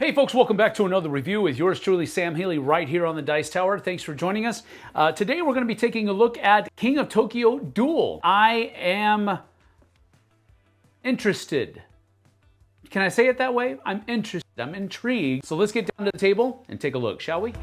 Hey folks, welcome back to another review with yours truly, Sam Healey, right here on the Dice Tower. Thanks for joining us. Today we're going to be taking a look at King of Tokyo Duel. I am interested. Can I say it that way? I'm interested. I'm intrigued. So let's get down to the table and take a look, shall we?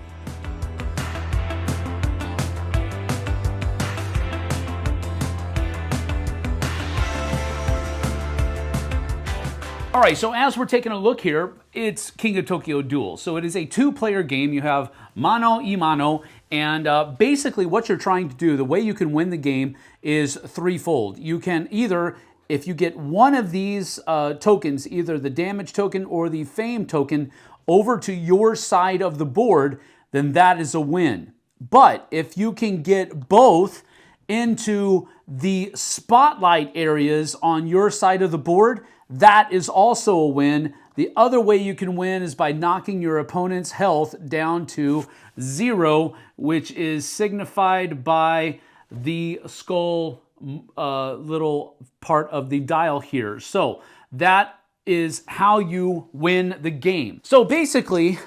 All right, so as we're taking a look here, it's King of Tokyo Duel. So it is a two-player game. You have mano a mano, and basically what you're trying to do, the way you can win the game is threefold. You can either, if you get one of these tokens, either the damage token or the fame token, over to your side of the board, then that is a win. But if you can get both into the spotlight areas on your side of the board, that is also a win. The other way you can win is by knocking your opponent's health down to 0, which is signified by the skull little part of the dial here. So that is how you win the game. So basically,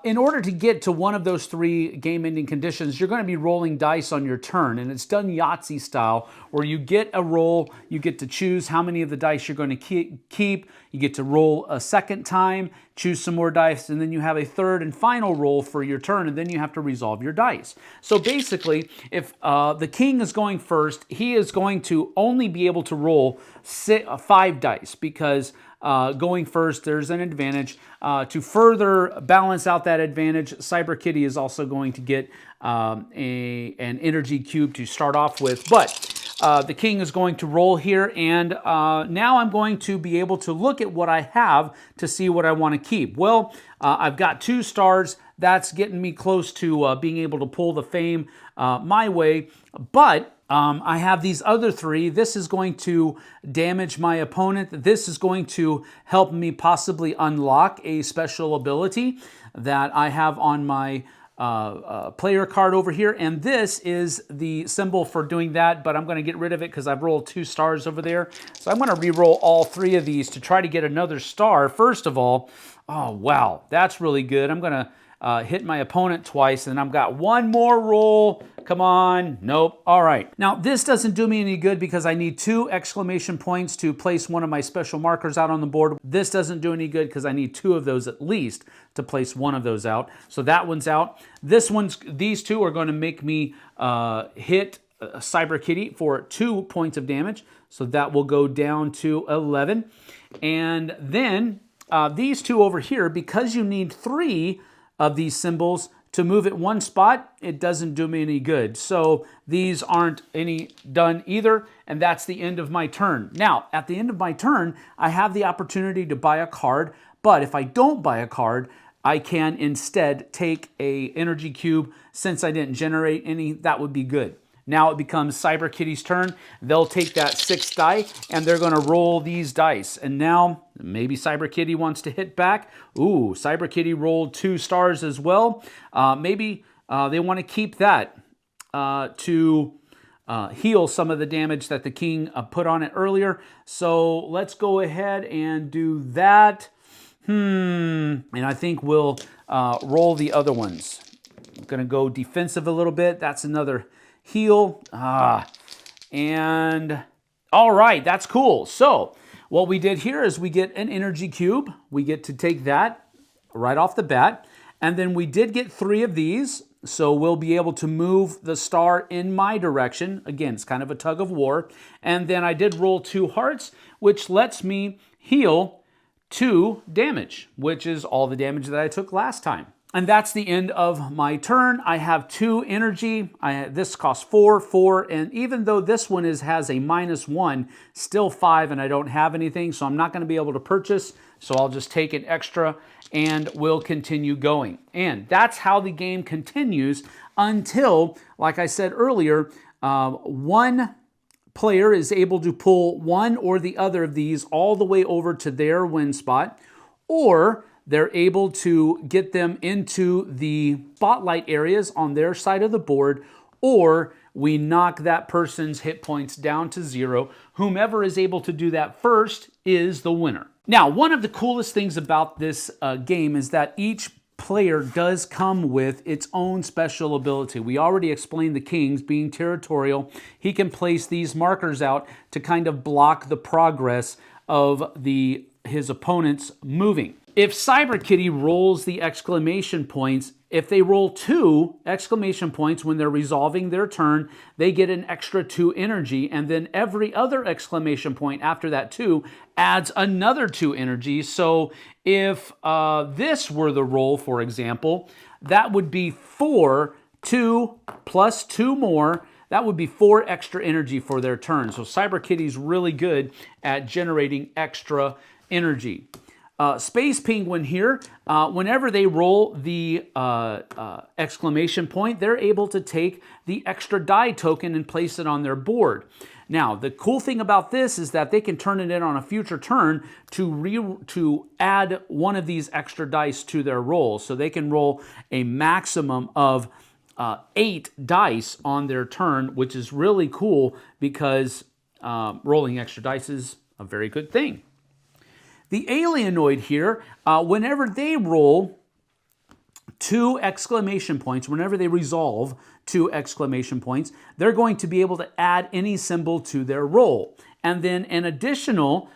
in order to get to one of those three game-ending conditions, you're going to be rolling dice on your turn, and it's done Yahtzee style, where you get a roll, you get to choose how many of the dice you're going to keep, you get to roll a second time, choose some more dice, and then you have a third and final roll for your turn, and then you have to resolve your dice. So basically, if the king is going first, he is going to only be able to roll 5 dice, because going first, there's an advantage. To further balance out that advantage, Cyber Kitty is also going to get an energy cube to start off with. But the king is going to roll here, and now I'm going to be able to look at what I have to see what I want to keep. Well, I've got 2 stars. That's getting me close to being able to pull the fame my way. But I have these other 3. This is going to damage my opponent. This is going to help me possibly unlock a special ability that I have on my player card over here. And this is the symbol for doing that, but I'm going to get rid of it because I've rolled 2 stars over there. So I'm going to re-roll all 3 of these to try to get another star. First of all, oh wow, that's really good. I'm going to hit my opponent twice, and I've got 1 more roll. Come on. Nope. All right. Now, this doesn't do me any good because I need 2 exclamation points to place one of my special markers out on the board. This doesn't do any good because I need 2 of those at least to place one of those out. So that one's out. These 2 are going to make me hit Cyber Kitty for 2 points of damage. So that will go down to 11. And then these 2 over here, because you need 3 of these symbols to move it 1 spot, it doesn't do me any good. So these aren't any done either, and that's the end of my turn. Now, at the end of my turn, I have the opportunity to buy a card, but if I don't buy a card, I can instead take a energy cube. Since I didn't generate any, that would be good. Now it becomes Cyber Kitty's turn. They'll take that 6 die, and they're going to roll these dice. And now maybe Cyber Kitty wants to hit back. Ooh, Cyber Kitty rolled 2 stars as well. Maybe they want to keep that to heal some of the damage that the king put on it earlier. So let's go ahead and do that. And I think we'll roll the other ones. I'm going to go defensive a little bit. That's another heal. And all right, that's cool. So what we did here is we get an energy cube. We get to take that right off the bat. And then we did get 3 of these. So we'll be able to move the star in my direction. Again, it's kind of a tug of war. And then I did roll 2 hearts, which lets me heal 2 damage, which is all the damage that I took last time. And that's the end of my turn. I have 2 energy. This costs 4, and even though this one has a -1, still 5, and I don't have anything, so I'm not going to be able to purchase. So I'll just take an extra, and we'll continue going. And that's how the game continues until, like I said earlier, one player is able to pull one or the other of these all the way over to their win spot, or they're able to get them into the spotlight areas on their side of the board, or we knock that person's hit points down to 0. Whomever is able to do that first is the winner. Now, one of the coolest things about this game is that each player does come with its own special ability. We already explained the kings being territorial. He can place these markers out to kind of block the progress of his opponents moving. If Cyber Kitty rolls the exclamation points, if they roll 2 exclamation points when they're resolving their turn, they get an extra 2 energy, and then every other exclamation point after that 2 adds another 2 energy. So if this were the roll, for example, that would be 4, 2 plus 2 more. That would be 4 extra energy for their turn. So Cyber Kitty's really good at generating extra energy. Space Penguin here, whenever they roll the exclamation point, they're able to take the extra die token and place it on their board. Now, the cool thing about this is that they can turn it in on a future turn to add one of these extra dice to their roll. So they can roll a maximum of 8 dice on their turn, which is really cool because rolling extra dice is a very good thing. The alienoid here, whenever they roll 2 exclamation points, whenever they resolve 2 exclamation points, they're going to be able to add any symbol to their roll. And then an additional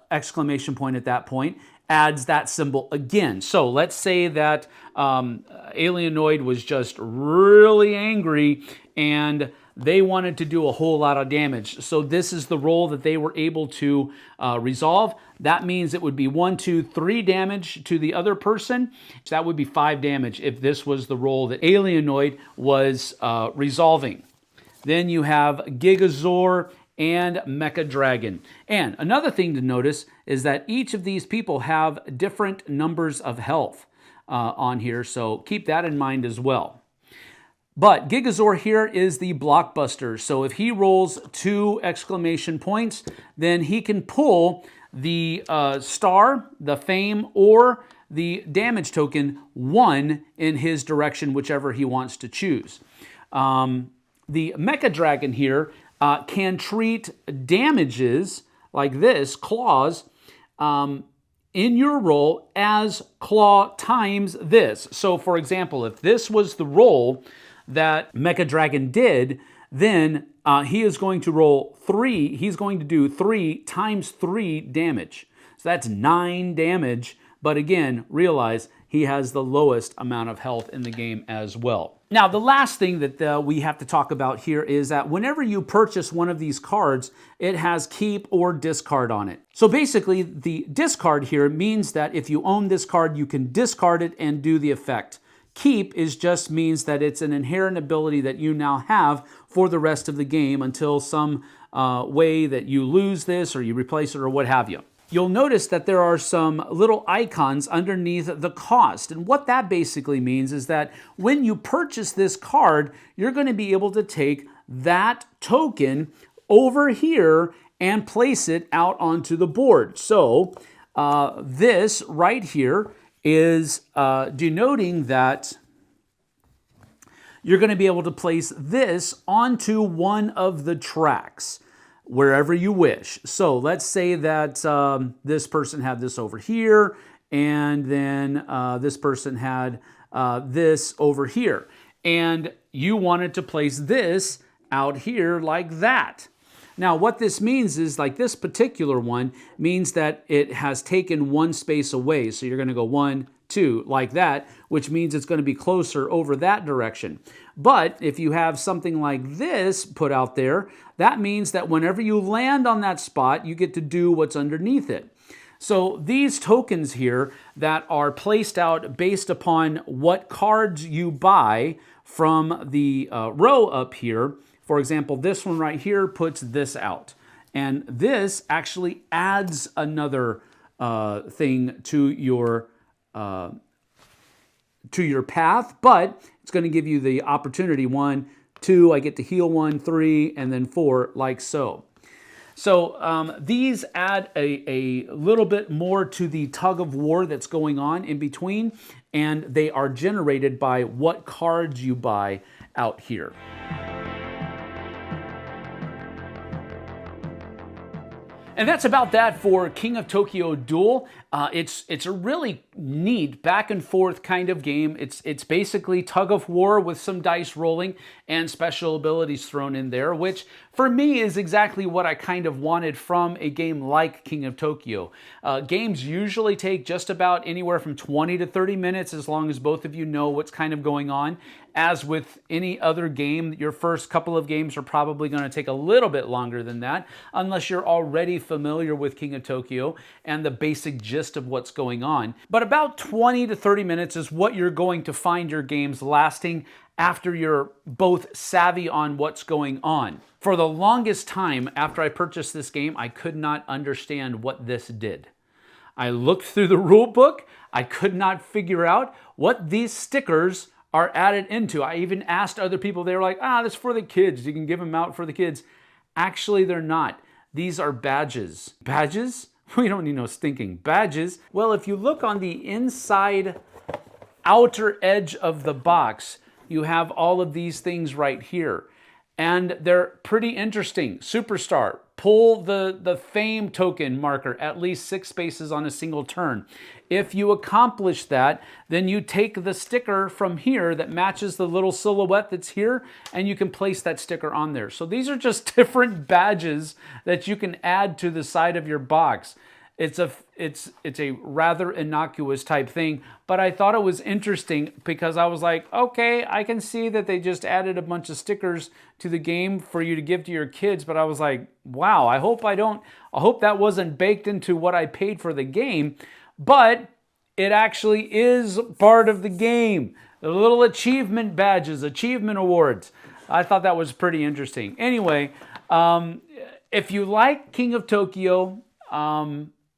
exclamation point at that point adds that symbol again. So let's say that alienoid was just really angry and they wanted to do a whole lot of damage. So this is the roll that they were able to resolve. That means it would be 1, 2, 3 damage to the other person. So that would be 5 damage if this was the roll that alienoid was resolving. Then you have Gigazor and Mecha Dragon. And another thing to notice is that each of these people have different numbers of health on here. So keep that in mind as well. But Gigazor here is the blockbuster. So if he rolls 2 exclamation points, then he can pull the star, the fame, or the damage token 1 in his direction, whichever he wants to choose. The Mecha Dragon here can treat damages like this, claws, in your roll as claw times this. So for example, if this was the roll that Mecha Dragon did, then he is going to roll 3. He's going to do 3 times 3 damage. So that's 9 damage. But again, realize he has the lowest amount of health in the game as well. Now, the last thing that we have to talk about here is that whenever you purchase one of these cards, it has keep or discard on it. So basically, the discard here means that if you own this card, you can discard it and do the effect. Keep just means that it's an inherent ability that you now have for the rest of the game until some way that you lose this or you replace it or what have you. You'll notice that there are some little icons underneath the cost. And what that basically means is that when you purchase this card, you're going to be able to take that token over here and place it out onto the board. So this right here is denoting that you're going to be able to place this onto one of the tracks wherever you wish. So let's say that this person had this over here, and then this person had this over here, and you wanted to place this out here like that. Now, what this means is, like this particular one means that it has taken 1 space away. So you're going to go 1, 2, like that, which means it's going to be closer over that direction. But if you have something like this put out there, that means that whenever you land on that spot, you get to do what's underneath it. So these tokens here that are placed out based upon what cards you buy from the row up here. For example, this one right here puts this out. And this actually adds another thing to your path, but it's going to give you the opportunity 1, 2, I get to heal 1, 3, and then 4, like so. So these add a little bit more to the tug of war that's going on in between, and they are generated by what cards you buy out here. And that's about that for King of Tokyo Duel. It's a really neat back and forth kind of game. It's basically tug of war with some dice rolling and special abilities thrown in there, which for me is exactly what I kind of wanted from a game like King of Tokyo. Games usually take just about anywhere from 20 to 30 minutes as long as both of you know what's kind of going on. As with any other game, your first couple of games are probably going to take a little bit longer than that, unless you're already familiar with King of Tokyo and the basic gist of what's going on. But about 20 to 30 minutes is what you're going to find your games lasting after you're both savvy on what's going on. For the longest time after I purchased this game, I could not understand what this did. I looked through the rule book. I could not figure out what these stickers are added into. I even asked other people. They were like, that's for the kids. You can give them out for the kids. Actually, they're not. These are badges. Badges? We don't need no stinking badges. Well, if you look on the inside outer edge of the box, you have all of these things right here. And they're pretty interesting. Superstar, pull the fame token marker at least 6 spaces on a single turn. If you accomplish that, then you take the sticker from here that matches the little silhouette that's here, and you can place that sticker on there. So these are just different badges that you can add to the side of your box. It's a rather innocuous type thing, but I thought it was interesting because I was like, okay, I can see that they just added a bunch of stickers to the game for you to give to your kids, but I was like, wow, I hope that wasn't baked into what I paid for the game, but it actually is part of the game. The little achievement badges, achievement awards. I thought that was pretty interesting. Anyway, if you like King of Tokyo,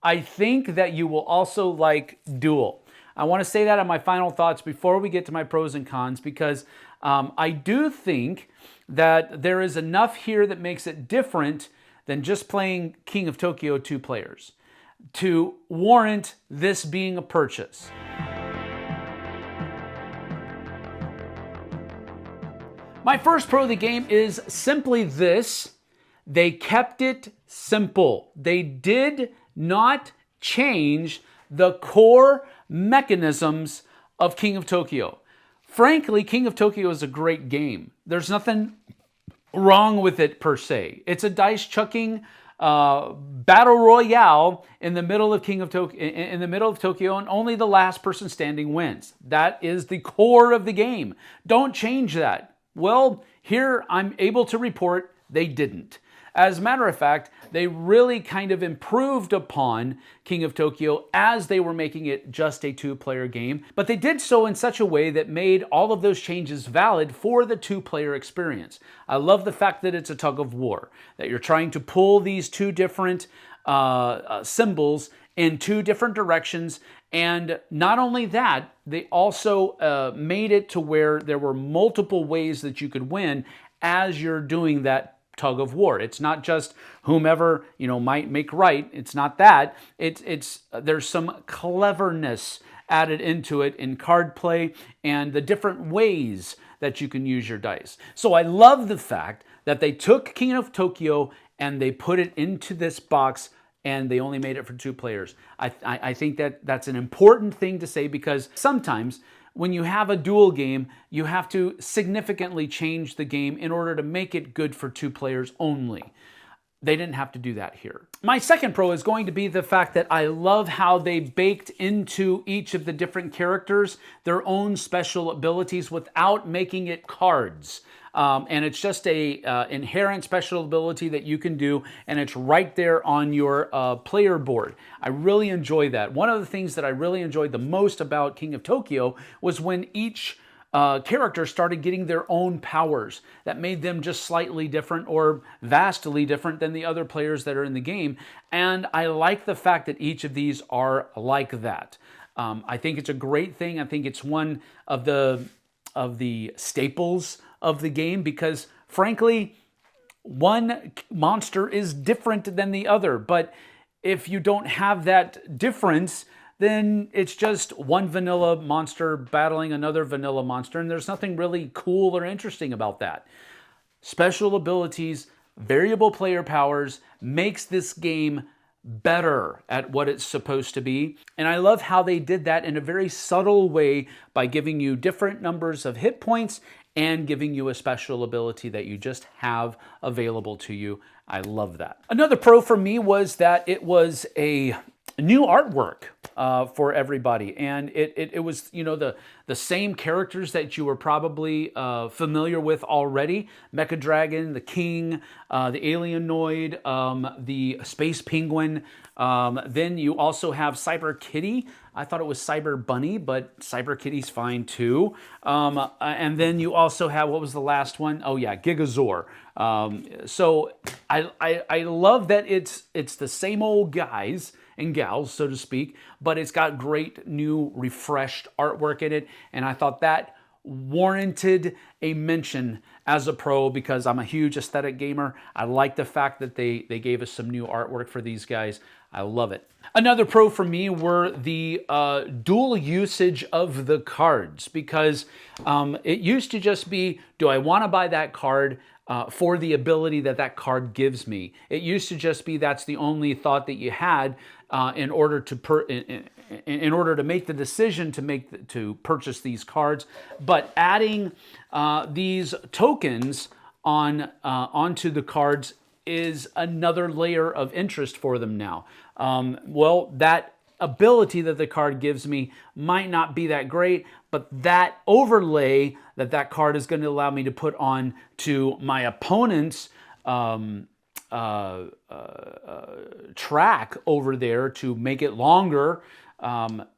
I think that you will also like Duel. I want to say that on my final thoughts before we get to my pros and cons, because I do think that there is enough here that makes it different than just playing King of Tokyo 2 players to warrant this being a purchase. My first pro of the game is simply this. They kept it simple. They did not change the core mechanisms of King of Tokyo. Frankly, King of Tokyo is a great game. There's nothing wrong with it per se. It's a dice chucking battle royale in the middle of Tokyo, and only the last person standing wins. That is the core of the game. Don't change that. Well, here I'm able to report they didn't. As a matter of fact, they really kind of improved upon King of Tokyo as they were making it just a 2-player game, but they did so in such a way that made all of those changes valid for the 2-player experience. I love the fact that it's a tug of war, that you're trying to pull these 2 different symbols in 2 different directions, and not only that, they also made it to where there were multiple ways that you could win as you're doing that tug of war. It's not just whomever might make right. It's not that. There's some cleverness added into it in card play and the different ways that you can use your dice. So I love the fact that they took King of Tokyo and they put it into this box and they only made it for 2 players. I think that that's an important thing to say, because sometimes when you have a duel game, you have to significantly change the game in order to make it good for 2 players only. They didn't have to do that here. My second pro is going to be the fact that I love how they baked into each of the different characters their own special abilities without making it cards. And it's just a inherent special ability that you can do, and it's right there on your player board. I really enjoy that. One of the things that I really enjoyed the most about King of Tokyo was when each character started getting their own powers that made them just slightly different or vastly different than the other players that are in the game. And I like the fact that each of these are like that. I think it's a great thing. I think it's one of the staples of the game, because frankly, one monster is different than the other. But if you don't have that difference, then it's just one vanilla monster battling another vanilla monster, and there's nothing really cool or interesting about that. Special abilities variable player powers makes this game better at what it's supposed to be. And I love how they did that in a very subtle way by giving you different numbers of hit points and giving you a special ability that you just have available to you. I love that. Another pro for me was that it was a new artwork for everybody, and it was, you know, the same characters that you were probably familiar with already: Mecha Dragon, the King, the Alienoid, the Space Penguin. Then you also have Cyber Kitty. I thought it was Cyber Bunny, but Cyber Kitty's fine too. And then you also have, what was the last one? Oh yeah, Gigazor. So I love that it's the same old guys and gals, so to speak, but it's got great new refreshed artwork in it, and I thought that warranted a mention as a pro because I'm a huge aesthetic gamer. I like the fact that they gave us some new artwork for these guys. I love it. Another pro for me were the dual usage of the cards, because it used to just be, do I want to buy that card for the ability that that card gives me? It used to just be that's the only thought that you had in order to make the decision to purchase these cards. But adding these tokens onto the cards is another layer of interest for them now. Well, that ability that the card gives me might not be that great, but that overlay that card is going to allow me to put on to my opponent's track over there to make it longer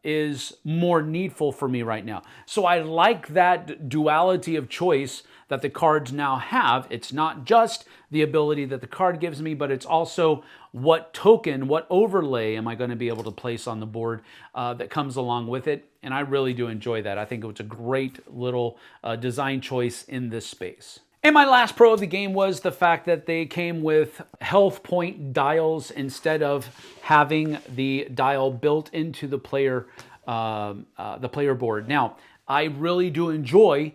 is more needful for me right now. So I like that duality of choice that the cards now have. It's not just the ability that the card gives me, but it's also what token, what overlay am I going to be able to place on the board that comes along with it. And I really do enjoy that. I think it was a great little design choice in this space. And my last pro of the game was the fact that they came with health point dials instead of having the dial built into the player board. Now, I really do enjoy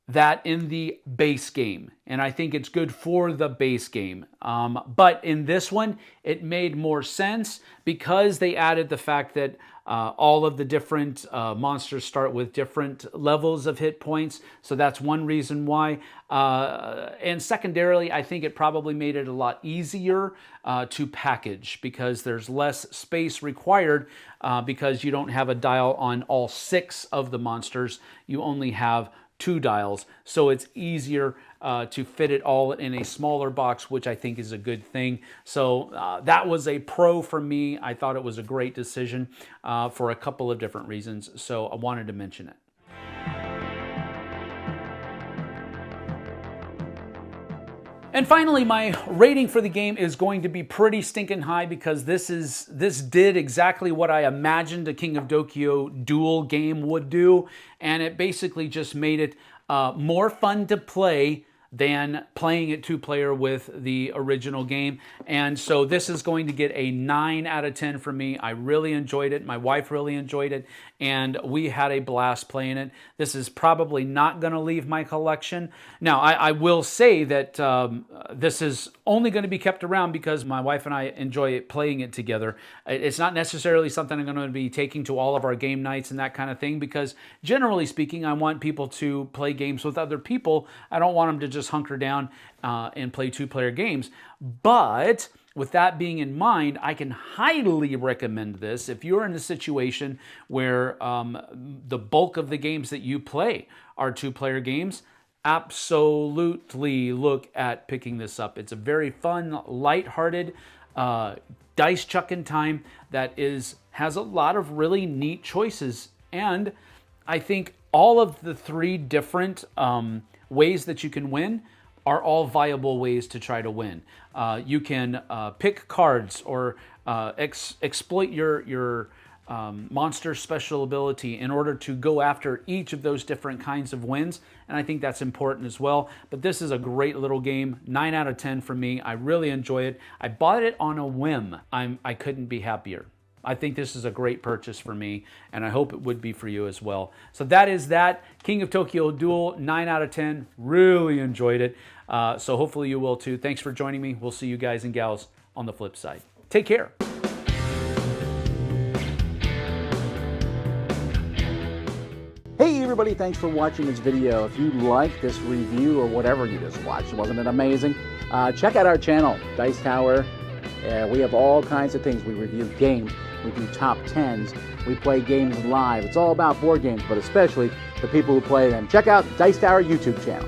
that in the base game, and I think it's good for the base game. But in this one, it made more sense because they added the fact that all of the different monsters start with different levels of hit points. So that's one reason why. And secondarily, I think it probably made it a lot easier to package because there's less space required because you don't have a dial on all 6 of the monsters. You only have 2 dials. So it's easier to fit it all in a smaller box, which I think is a good thing. So that was a pro for me. I thought it was a great decision for a couple of different reasons. So I wanted to mention it. And finally, my rating for the game is going to be pretty stinking high because this did exactly what I imagined a King of Tokyo Duel game would do, and it basically just made it more fun to play than playing it 2-player with the original game. And so this is going to get a 9 out of 10 for me. I really enjoyed it. My wife really enjoyed it, and we had a blast playing it. This is probably not going to leave my collection. Now, I will say that this is only going to be kept around because my wife and I enjoy playing it together. It's not necessarily something I'm going to be taking to all of our game nights and that kind of thing because generally speaking, I want people to play games with other people. I don't want them to just hunker down and play 2-player games. But with that being in mind, I can highly recommend this if you're in a situation where the bulk of the games that you play are 2-player games. Absolutely look at picking this up. It's a very fun, lighthearted dice chucking time that has a lot of really neat choices. And I think all of the 3 different ways that you can win are all viable ways to try to win. You can pick cards or exploit your monster special ability in order to go after each of those different kinds of wins, and I think that's important as well. But this is a great little game. 9 out of 10 for me. I really enjoy it. I bought it on a whim. I couldn't be happier. I think this is a great purchase for me, and I hope it would be for you as well. So that is that. King of Tokyo Duel, 9 out of 10. Really enjoyed it. So hopefully you will too. Thanks for joining me. We'll see you guys and gals on the flip side. Take care. Hey everybody, thanks for watching this video. If you like this review or whatever you just watched, wasn't it amazing? Check out our channel, Dice Tower. We have all kinds of things. We review games, we do top 10s, we play games live. It's all about board games, but especially the people who play them. Check out Dice Tower YouTube channel.